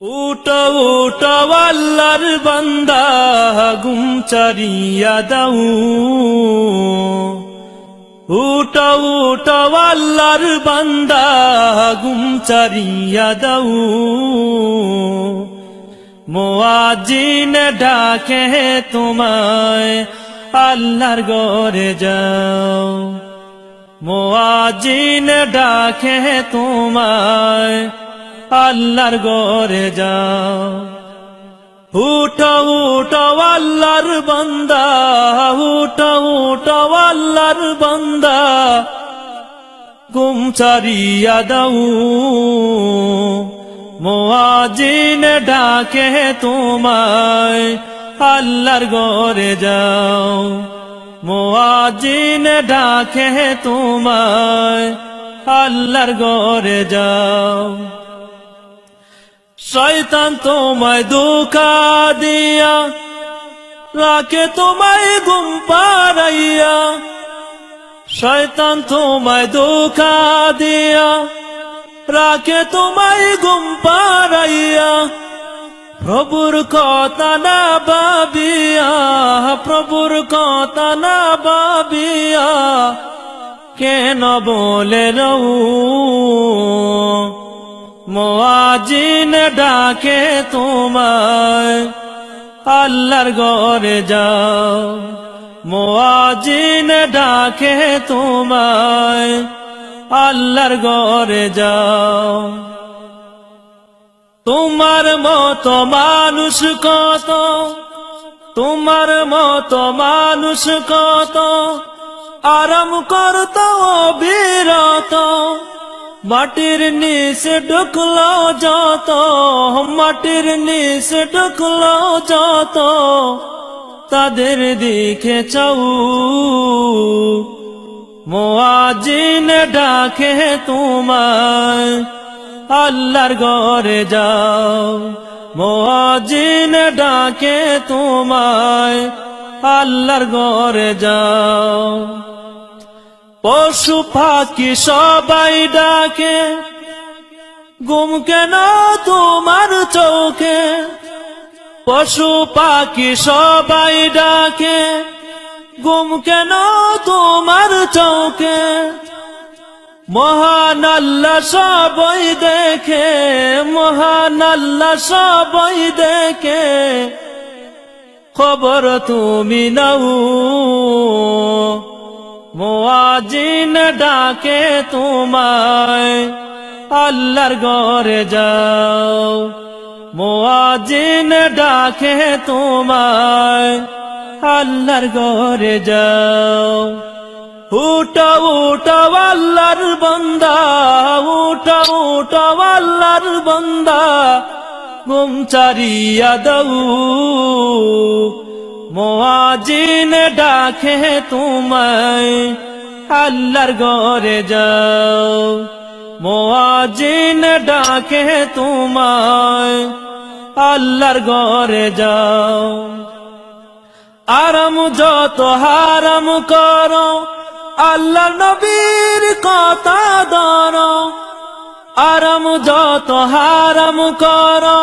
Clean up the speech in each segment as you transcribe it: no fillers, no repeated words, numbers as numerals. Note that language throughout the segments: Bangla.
উটো উটো আল্লাহর বান্দা গুম চারিয়া দাও। উটো উটো আল্লাহর বান্দা গুম চারিয়া দাও। মুয়াজ্জিন ডাকে তোমায় আল্লাহর ঘরে যাও। মুয়াজ্জিন ডাকে তোমায় আল্লাহর ঘরে যাও। উঠো উঠো আল্লাহর বান্দা, উঠো উঠো আল্লাহর বান্দা ঘুম ছাড়িয়া দাও। মুয়াজ্জিন ডাকে তোমায় আল্লাহর ঘরে যাও। মুয়াজ্জিন ডাকে তোমায় আল্লাহর ঘরে যাও। শয়তান তোমায় ধোঁকা দিয়া রাখে তোমায় ঘুম পাড়াইয়া। শয়তান তোমায় ধোঁকা দিয়া রাখে তোমায় ঘুম পাড়াইয়া। প্রভুর কথা না ভাবিয়া, প্রভুর কথা না ভাবিয়া কেন বলে রও। মুয়াজ্জিন ডাকে তোমায় আল্লাহর ঘরে যাও। মুয়াজ্জিন ডাকে তোমায় আল্লাহর ঘরে যাও। তোমার মতো মানুষ কত, তোমার মতো মানুষ কত আরাম করত অবিরত। মাটির নিচে ঢুকলো যত, মাটির নিচে ঢুকলো যত তাদের দিকে চাও। মুয়াজ্জিন ডাকে তোমায় আল্লাহর ঘরে যাও। মুয়াজ্জিন ডাকে তোমায় আল্লাহর ঘরে যাও। পশু পাখি সবাই ডাকে ঘুম কেন তোমার চোখে। পশু পাখি সবাই ডাকে ঘুম কেন তোমার চোখে। মহান আল্লাহ সবাই দেখে, মহান আল্লাহ সবাই দেখে খবর তুমি নাও। মুয়াজ্জিন ডাকে তোমায় আল্লাহর ঘরে যাও। মুয়াজ্জিন ডাকে তোমায় আল্লাহর ঘরে যাও। উঠো উঠো আল্লাহর বান্দা, উঠো উঠো আল্লাহর বান্দা ঘুম ছাড়িয়া দাও। মুয়াজ্জিন ডাকে তোমায় আল্লাহর ঘরে যাও। মুয়াজ্জিন ডাকে তোমায় আল্লাহর ঘরে যাও। আরাম যত হারাম করো আল্লাহর নবীর কথা ধরো। আরাম যত হারাম করো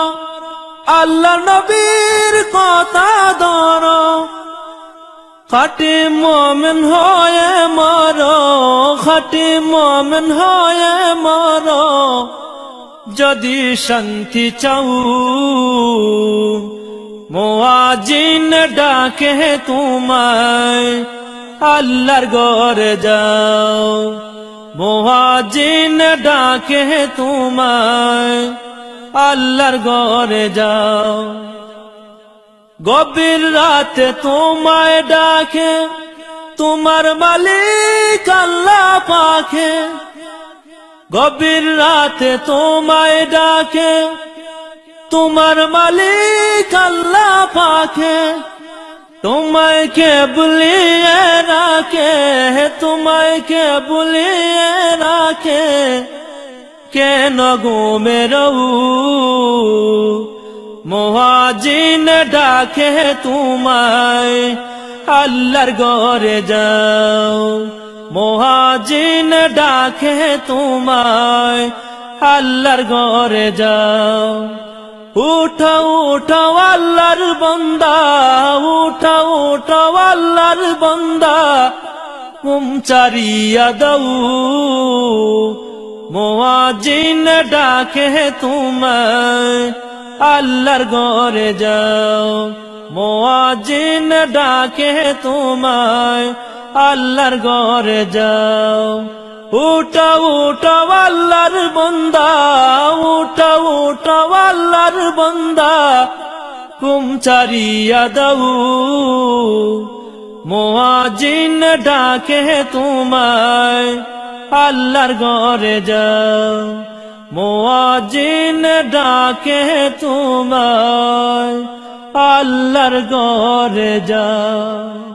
আল্লাহর নবীর কথা ধরো। খাঁটি মুমিন হয়ে মরো, খাঁটি মুমিন হয়ে মরো যদি শান্তি চাও। মুয়াজ্জিন ডাকে তোমায় আল্লাহর ঘরে যাও। মুয়াজ্জিন ডাকে তোমায় আল্লাহর ঘরে যাও। গভীর রাতে তোমায় ডাকে তোমার মালিক আল্লাহ পাকে। গভীর রাতে তোমায় ডাকে তোমার মালিক আল্লাহ পাকে। তোমায় কে ভুলিয়ে রাখে, তোমায় কে ভুলিয়ে রাখে কেন ঘুমে রও। মুয়াজ্জিন ডাকে তোমায় আল্লাহর ঘরে যাও। মুয়াজ্জিন ডাকে তোমায় আল্লাহর ঘরে যাও। উঠো উঠো আল্লাহর বান্দা, উঠো উঠো আল্লাহর বান্দা, ঘুম ছাড়িয়া দাও, মুয়াজ্জিন ডাকে তোমায়, আল্লাহর ঘরে যাও। মুয়াজ্জিন ডাকে তোমায়, আল্লাহর ঘরে যাও। উঠো উঠো আল্লাহর বান্দা, উঠো উঠো আল্লাহর বান্দা, ঘুম ছাড়িয়া দাও, মুয়াজ্জিন ডাকে তোমায়, আল্লাহর ঘরে যাও। মুয়াজ্জিন ডাকে তোমায়, আল্লাহর ঘরে যাও।